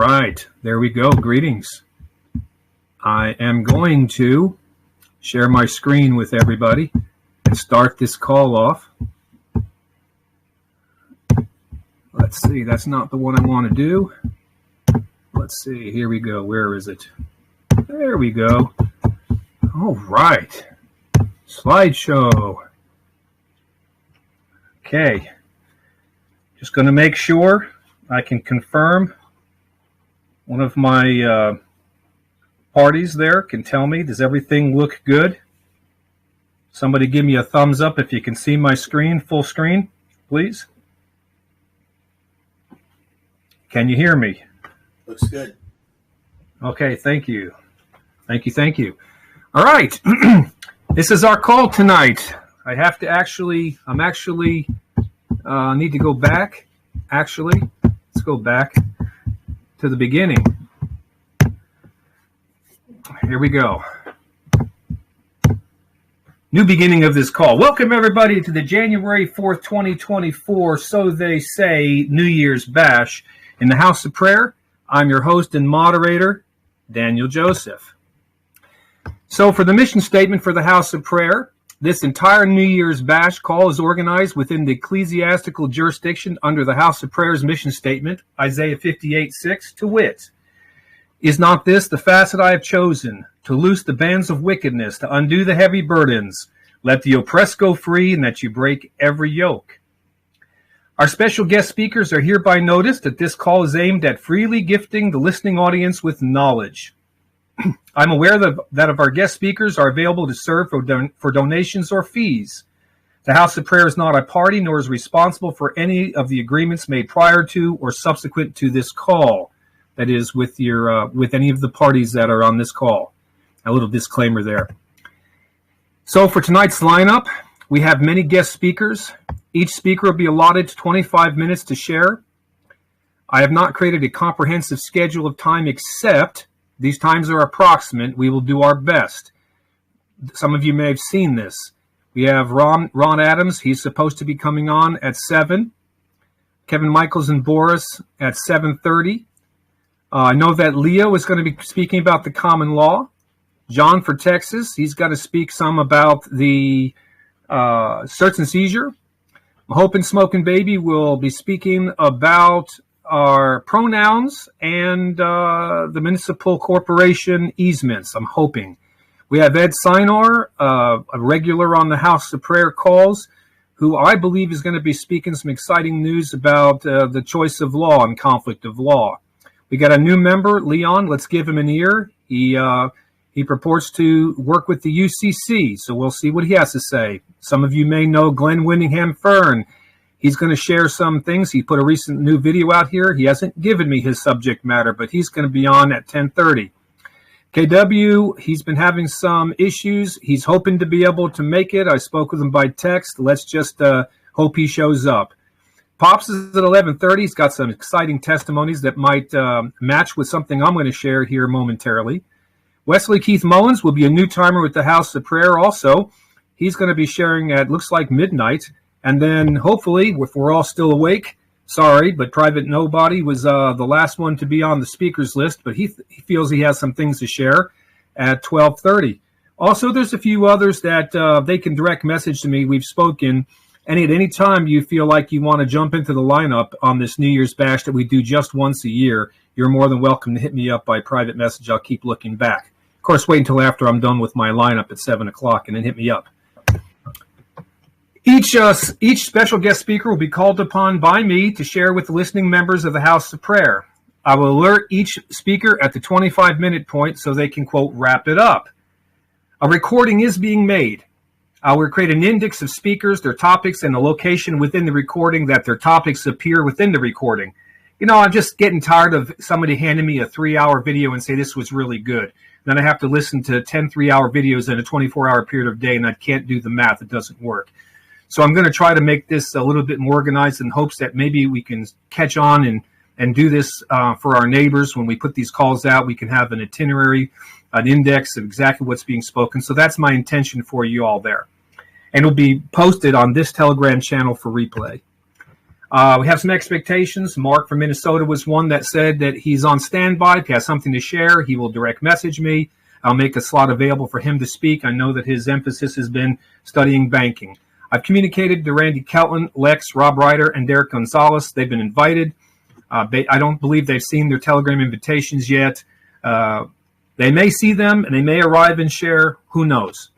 right, there we go. Greetings. I am going to share my screen with everybody and start this call off. Let's see, that's not the one I want to do. Let's see, here we go. Where is it? There we go. All right. Slideshow. Okay. Just going to make sure I can confirm. One of my parties there can tell me, does everything look good? Somebody give me a thumbs up if you can see my screen, full screen, please. Can you hear me? Looks good. Okay, thank you. Thank you. All right. This is our call tonight. I have to actually, need to go back. Actually, let's go back to the beginning. Here we go. New beginning of this call. Welcome, everybody, to the January 4th, 2024, so they say, New Year's Bash in the House of Prayer. I'm your host and moderator, Daniel Joseph. So for the mission statement for the House of Prayer, this entire New Year's Bash call is organized within the ecclesiastical jurisdiction under the House of Prayer's mission statement, Isaiah 58:6, to wit, is not this the facet I have chosen, to loose the bands of wickedness, to undo the heavy burdens, let the oppressed go free, and that you break every yoke. Our special guest speakers are hereby noticed that this call is aimed at freely gifting the listening audience with knowledge. I'm aware that of our guest speakers are available to serve for donations or fees. The House of Prayer is not a party nor is responsible for any of the agreements made prior to or subsequent to this call. That is, with any of the parties that are on this call. A little disclaimer there. So for tonight's lineup, we have many guest speakers. Each speaker will be allotted 25 minutes to share. I have not created a comprehensive schedule of time, except these times are approximate. We will do our best. Some of you may have seen this. We have Ron Adams. He's supposed to be coming on at 7. Kevin Michaels and Boris at 7:30. I know that Leo is going to be speaking about the common law. John for Texas, he's got to speak some about the search and seizure. Hope and Smoking Baby will be speaking about our pronouns and the municipal corporation easements, I'm hoping. We have Ed Sinor, a regular on the House of Prayer calls, who I believe is going to be speaking some exciting news about the choice of law and conflict of law. We got a new member, Leon. Let's give him an ear. He purports to work with the UCC, so we'll see what he has to say. Some of you may know GlennWinningham Fern. He's going to share some things. He put a recent new video out here. He hasn't given me his subject matter, but he's going to be on at 10:30. KW, he's been having some issues. He's hoping to be able to make it. I spoke with him by text. Let's just hope he shows up. Pops is at 11:30. He's got some exciting testimonies that might match with something I'm going to share here momentarily. Wesley Keith Mullins will be a new timer with the House of Prayer also. He's going to be sharing at, looks like, midnight. And then hopefully, if we're all still awake, sorry, but Private Nobody was the last one to be on the speakers list, but he feels he has some things to share at 12:30. Also, there's a few others that they can direct message to me. We've spoken. And at any time you feel like you want to jump into the lineup on this New Year's Bash that we do just once a year, you're more than welcome to hit me up by private message. I'll keep looking back. Of course, wait until after I'm done with my lineup at 7 o'clock and then hit me up. Each special guest speaker will be called upon by me to share with the listening members of the House of Prayer. I will alert each speaker at the 25-minute point so they can, quote, wrap it up. A recording is being made. I will create an index of speakers, their topics, and the location within the recording that their topics appear within the recording. You know, I'm just getting tired of somebody handing me a 3-hour video and say this was really good. Then I have to listen to 10 3-hour videos in a 24-hour period of day, and I can't do the math. It doesn't work. So I'm going to try to make this a little bit more organized in hopes that maybe we can catch on and do this for our neighbors. When we put these calls out, we can have an itinerary, an index of exactly what's being spoken. So that's my intention for you all there. And it'll be posted on this Telegram channel for replay. We have some expectations. Mark from Minnesota was one that said that he's on standby. If he has something to share, he will direct message me. I'll make a slot available for him to speak. I know that his emphasis has been studying banking. I've communicated to Randy Keltland, Lex, Rob Ryder, and Derek Gonzalez. They've been invited. I don't believe they've seen their Telegram invitations yet. They may see them, and they may arrive and share. Who knows?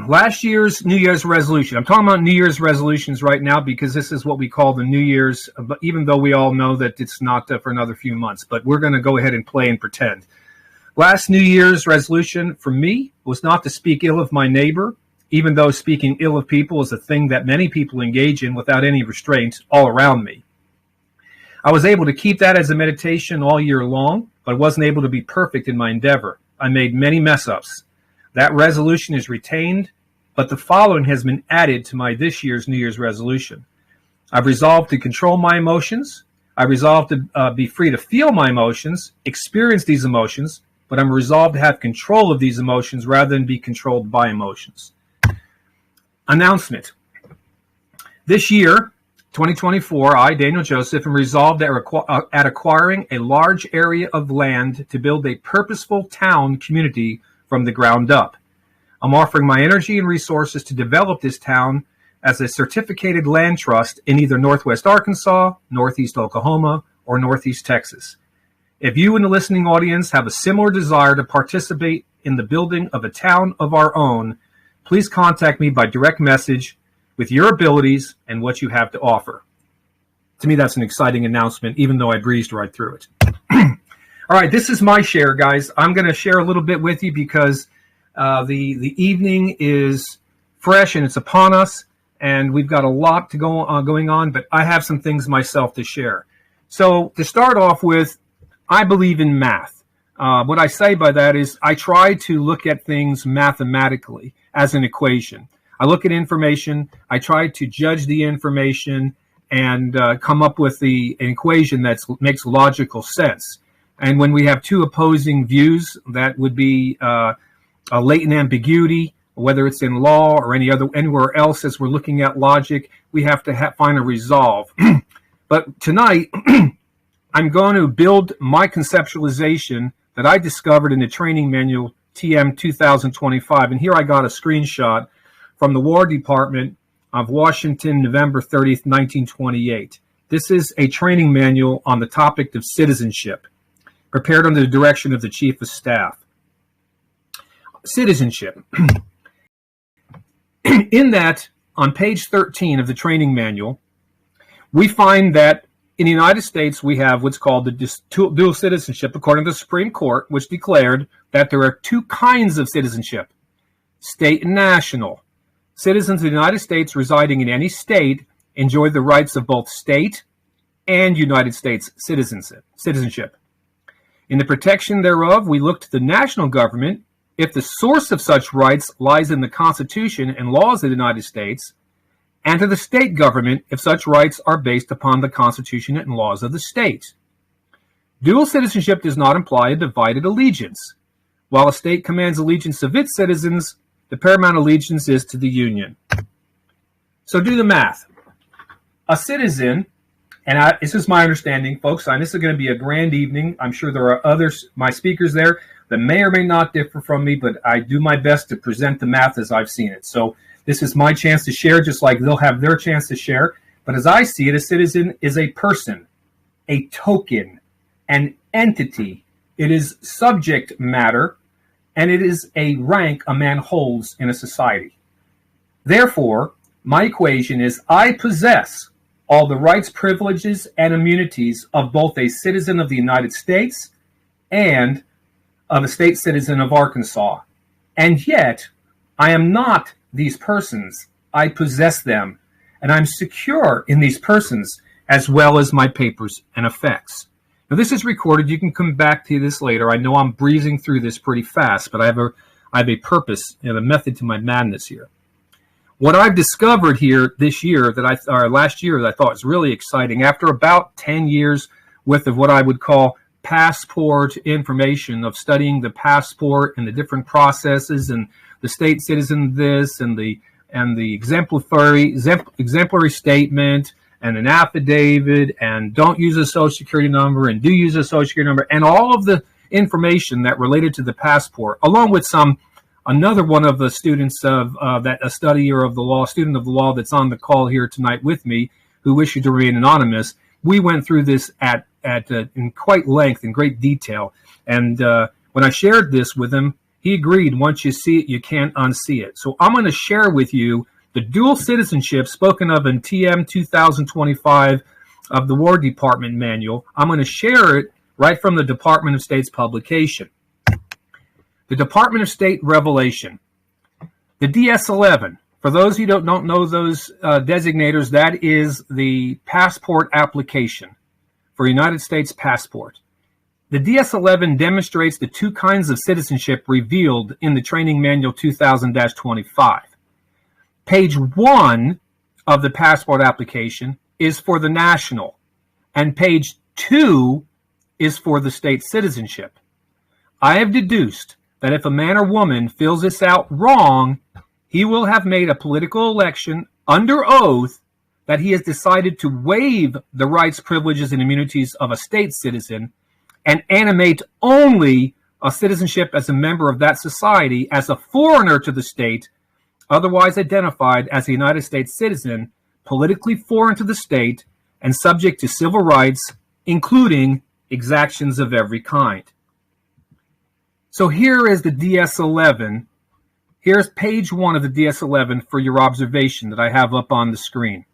Last year's New Year's resolution. I'm talking about New Year's resolutions right now because this is what we call the New Year's, even though we all know that it's not for another few months. But we're going to go ahead and play and pretend. Last New Year's resolution for me was not to speak ill of my neighbor, even though speaking ill of people is a thing that many people engage in without any restraints all around me. I was able to keep that as a meditation all year long, but wasn't able to be perfect in my endeavor. I made many mess-ups. That resolution is retained, but the following has been added to my this year's New Year's resolution. I've resolved to control my emotions. I resolved to be free to feel my emotions, experience these emotions, but I'm resolved to have control of these emotions rather than be controlled by emotions. Announcement. This year, 2024, I, Daniel Joseph, am resolved at acquiring a large area of land to build a purposeful town community from the ground up. I'm offering my energy and resources to develop this town as a certificated land trust in either Northwest Arkansas, Northeast Oklahoma, or Northeast Texas. If you in the listening audience have a similar desire to participate in the building of a town of our own, please contact me by direct message with your abilities and what you have to offer. To me, that's an exciting announcement, even though I breezed right through it. All right, this is my share, guys. I'm going to share a little bit with you because the evening is fresh and it's upon us, and we've got a lot to going on, but I have some things myself to share. So to start off with, I believe in math. What I say by that is I try to look at things mathematically as an equation. I look at information, I try to judge the information and come up with an equation that makes logical sense. And when we have two opposing views, that would be a latent ambiguity, whether it's in law or anywhere else as we're looking at logic, we have to find a resolve. But tonight, I'm going to build my conceptualization that I discovered in the training manual TM 2025. And here I got a screenshot from the War Department of Washington, November 30th, 1928. This is a training manual on the topic of citizenship, prepared under the direction of the Chief of Staff. Citizenship. In that, on page 13 of the training manual, we find that in the United States, we have what's called the dual citizenship, according to the Supreme Court, which declared that there are two kinds of citizenship, state and national. Citizens of the United States residing in any state enjoy the rights of both state and United States citizenship. In the protection thereof, we look to the national government if the source of such rights lies in the Constitution and laws of the United States, and to the state government if such rights are based upon the Constitution and laws of the state. Dual citizenship does not imply a divided allegiance. While a state commands allegiance of its citizens, the paramount allegiance is to the Union. So do the math. A citizen, and this is my understanding, folks, and this is going to be a grand evening. I'm sure there are others, my speakers there, that may or may not differ from me, but I do my best to present the math as I've seen it. So this is my chance to share, just like they'll have their chance to share. But as I see it, a citizen is a person, a token, an entity. It is subject matter, and it is a rank a man holds in a society. Therefore, my equation is I possess all the rights, privileges, and immunities of both a citizen of the United States and of a state citizen of Arkansas. And yet, I am not these persons. I possess them, and I'm secure in these persons as well as my papers and effects. Now, this is recorded. You can come back to this later. I know I'm breezing through this pretty fast, but I have a purpose and a method to my madness here. What I've discovered here last year that I thought was really exciting, after about 10 years worth of what I would call passport information, of studying the passport and the different processes and the state citizen this and the exemplary statement and an affidavit, and don't use a social security number, and do use a social security number, and all of the information that related to the passport, along with another one of the students of that a studier of the law, student of the law that's on the call here tonight with me, who wished to remain anonymous. We went through this in quite length, in great detail, and when I shared this with him, he agreed. Once you see it, you can't unsee it. So I'm going to share with you the dual citizenship spoken of in TM 2025 of the War Department manual. I'm going to share it right from the Department of State's publication. The Department of State revelation. The DS-11, for those who don't know those designators, that is the passport application for United States passport. The DS-11 demonstrates the two kinds of citizenship revealed in the Training Manual 2000-25. Page 1 of the passport application is for the national, and page 2 is for the state citizenship. I have deduced that if a man or woman fills this out wrong, he will have made a political election under oath that he has decided to waive the rights, privileges, and immunities of a state citizen and animate only a citizenship as a member of that society as a foreigner to the state, otherwise identified as a United States citizen, politically foreign to the state, and subject to civil rights, including exactions of every kind. So here is the DS-11. Here's page 1 of the DS-11 for your observation that I have up on the screen.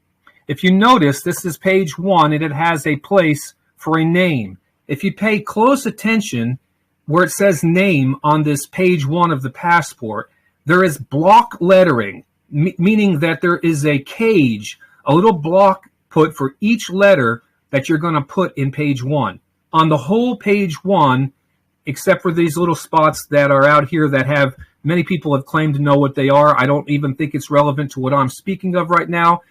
If you notice, this is page 1, and it has a place for a name. If you pay close attention where it says name on this page 1 of the passport, there is block lettering, meaning that there is a cage, a little block put for each letter that you're going to put in page 1. On the whole page 1, except for these little spots that are out here that have many people have claimed to know what they are. I don't even think it's relevant to what I'm speaking of right now,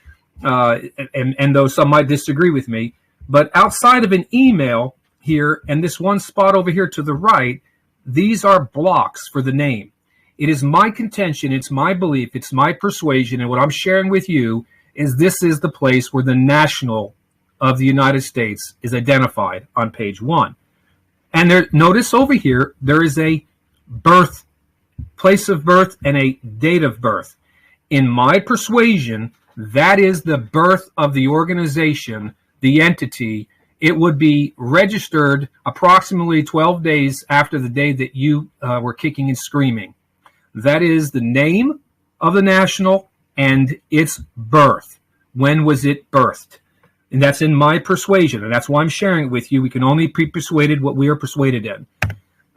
and though some might disagree with me. But outside of an email here and this one spot over here to the right, these are blocks for the name. It is my contention, it's my belief, it's my persuasion, and what I'm sharing with you is this is the place where the national of the United States is identified on page 1. And there, notice over here, there is a birth, place of birth, and a date of birth. In my persuasion, that is the birth of the organization, the entity. It would be registered approximately 12 days after the day that you were kicking and screaming. That is the name of the national and its birth. When was it birthed? And that's in my persuasion, and that's why I'm sharing it with you. We can only be persuaded what we are persuaded in.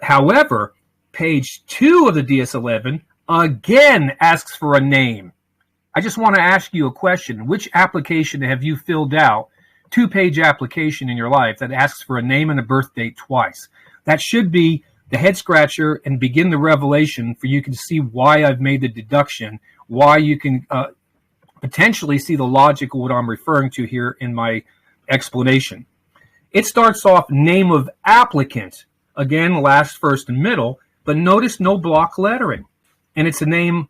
However, page 2 of the DS-11 again asks for a name. I just want to ask you a question. Which application have you filled out, 2-page application in your life, that asks for a name and a birth date twice? That should be the head scratcher and begin the revelation for you to see why I've made the deduction, why you can potentially see the logic of what I'm referring to here in my explanation. It starts off name of applicant, again, last, first, and middle, but notice no block lettering. And it's the name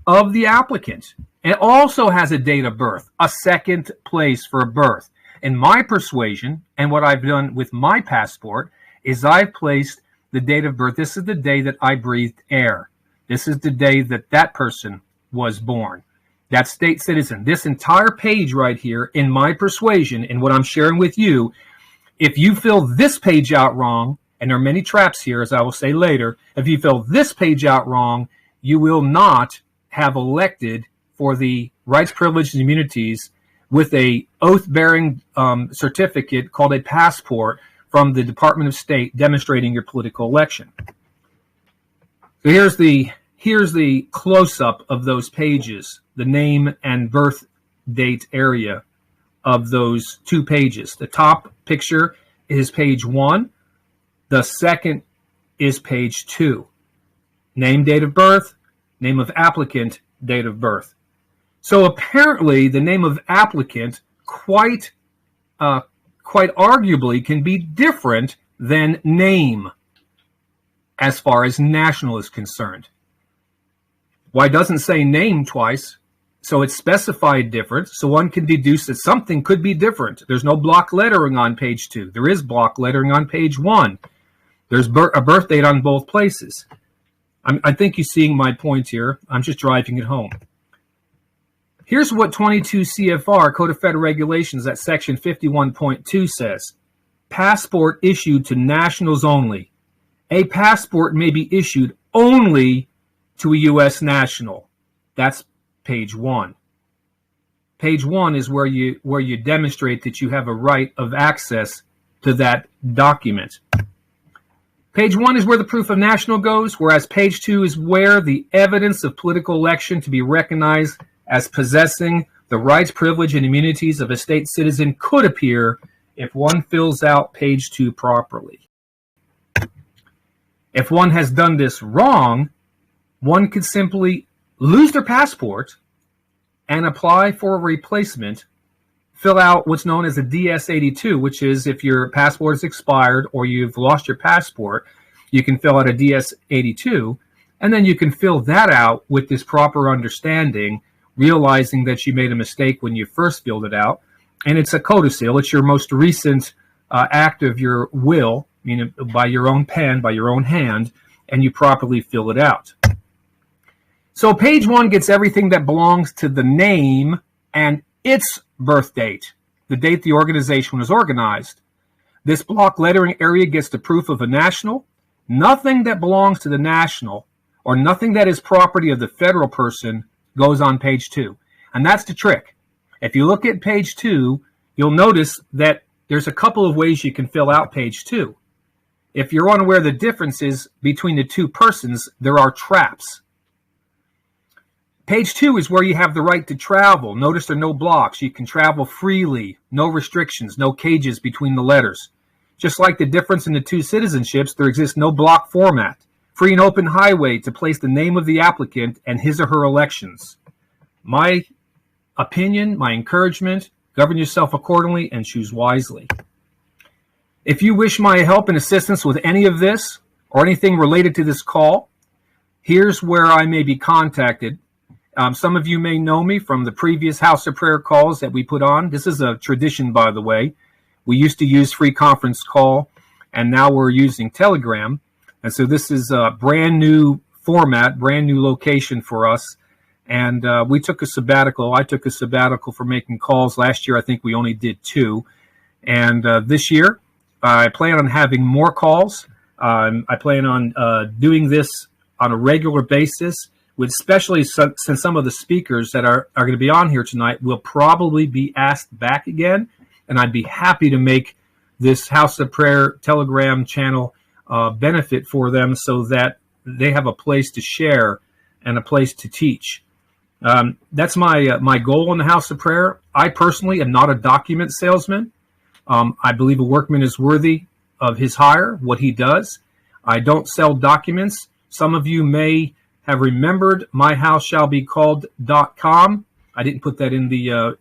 of the applicant. It also has a date of birth, a second place for birth. In my persuasion, and what I've done with my passport, is I've placed the date of birth. This is the day that I breathed air. This is the day that that person was born. That state citizen. This entire page right here, in my persuasion, and what I'm sharing with you, if you fill this page out wrong, and there are many traps here, as I will say later, if you fill this page out wrong, you will not have elected for the rights, privileges, and immunities with a oath-bearing certificate called a passport from the Department of State demonstrating your political election. So here's the close-up of those pages, the name and birth date area of those 2 pages. The top picture is page 1. The second is page 2. Name, date of birth, name of applicant, date of birth. So apparently the name of applicant quite arguably can be different than name as far as national is concerned. Why doesn't say name twice? So it's specified different, so one can deduce that something could be different. There's no block lettering on page 2. There is block lettering on page 1. There's a birth date on both places. I think you're seeing my point here. I'm just driving it home. Here's what 22 CFR, Code of Federal Regulations, at section 51.2 says. Passport issued to nationals only. A passport may be issued only to a U.S. national. That's page 1. Page 1 is where you demonstrate that you have a right of access to that document. Page 1 is where the proof of national goes, whereas page 2 is where the evidence of political election to be recognized as possessing the rights, privilege, and immunities of a state citizen could appear if one fills out page 2 properly. If one has done this wrong, one could simply lose their passport and apply for a replacement, fill out what's known as a DS-82, which is if your passport is expired or you've lost your passport, you can fill out a DS-82, and then you can fill that out with this proper understanding, realizing that you made a mistake when you first filled it out, and it's a codicil. It's your most recent act of your will, meaning by your own pen, by your own hand, and you properly fill it out. So page 1 gets everything that belongs to the name and its birth date, the date the organization was organized. This block lettering area gets the proof of a national. Nothing that belongs to the national or nothing that is property of the federal person goes on page 2. And that's the trick. If you look at page 2, you'll notice that there's a couple of ways you can fill out page 2. If you're unaware of the differences between the two persons, there are traps. Page 2 is where you have the right to travel. Notice there are no blocks. You can travel freely, no restrictions, no cages between the letters. Just like the difference in the two citizenships, there exists no block format. Free and open highway to place the name of the applicant and his or her elections. My opinion, my encouragement, govern yourself accordingly and choose wisely. If you wish my help and assistance with any of this or anything related to this call, here's where I may be contacted. Some of you may know me from the previous House of Prayer calls that we put on. This is a tradition, by the way. We used to use free conference call, and now we're using Telegram. And so this is a brand new format, brand new location for us. And we took a sabbatical. I took a sabbatical for making calls. Last year, I think we only did 2. And this year, I plan on having more calls. I plan on doing this on a regular basis, with especially since some of the speakers that are going to be on here tonight will probably be asked back again. And I'd be happy to make this House of Prayer Telegram channel benefit for them so that they have a place to share and a place to teach. That's my goal in the House of Prayer. I personally am not a document salesman. I believe a workman is worthy of his hire, what he does. I don't sell documents. Some of you may have remembered myhouseshallbecalled.com. I didn't put that in the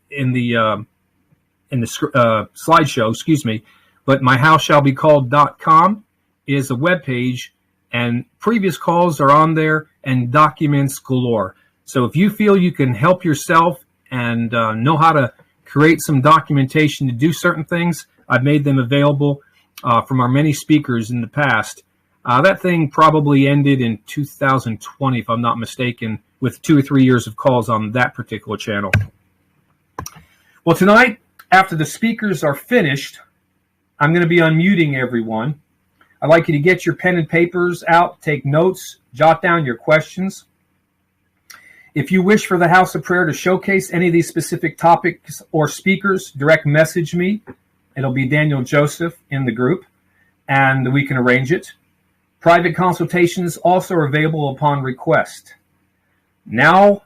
slideshow, excuse me, but myhouseshallbecalled.com is a web page, and previous calls are on there and documents galore. So if you feel you can help yourself and know how to create some documentation to do certain things, I've made them available from our many speakers in the past. That thing probably ended in 2020, if I'm not mistaken, with 2 or 3 years of calls on that particular channel. Well, tonight, after the speakers are finished, I'm going to be unmuting everyone. I'd like you to get your pen and papers out, take notes, jot down your questions. If you wish for the House of Prayer to showcase any of these specific topics or speakers, direct message me. It'll be Daniel Joseph in the group, and we can arrange it. Private consultations also are available upon request. Now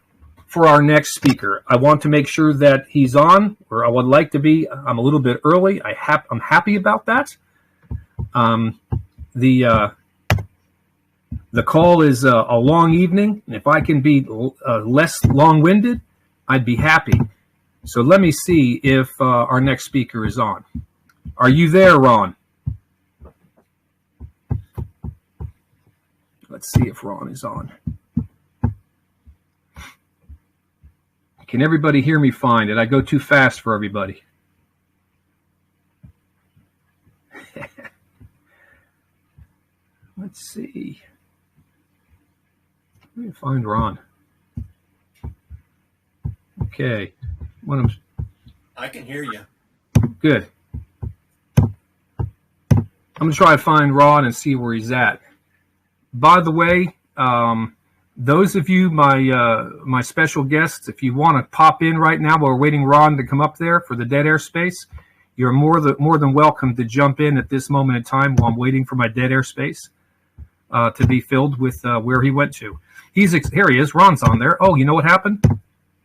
for our next speaker. I want to make sure that he's on, or I would like to be. I'm a little bit early. I'm happy about that. The call is a long evening, and if I can be less long-winded, I'd be happy. So let me see if our next speaker is on. Are you there, Ron? Let's see if Ron is on. Can everybody hear me fine? Did I go too fast for everybody? Let's see. Let me find Ron. Okay. I can hear you. Good. I'm going to try to find Ron and see where he's at. By the way, those of you, my special guests, if you want to pop in right now while we're waiting Ron to come up there for the dead air space, you're more than welcome to jump in at this moment in time while I'm waiting for my dead air space to be filled with where he went to. Here he is. Ron's on there. Oh, you know what happened?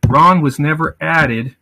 Ron was never added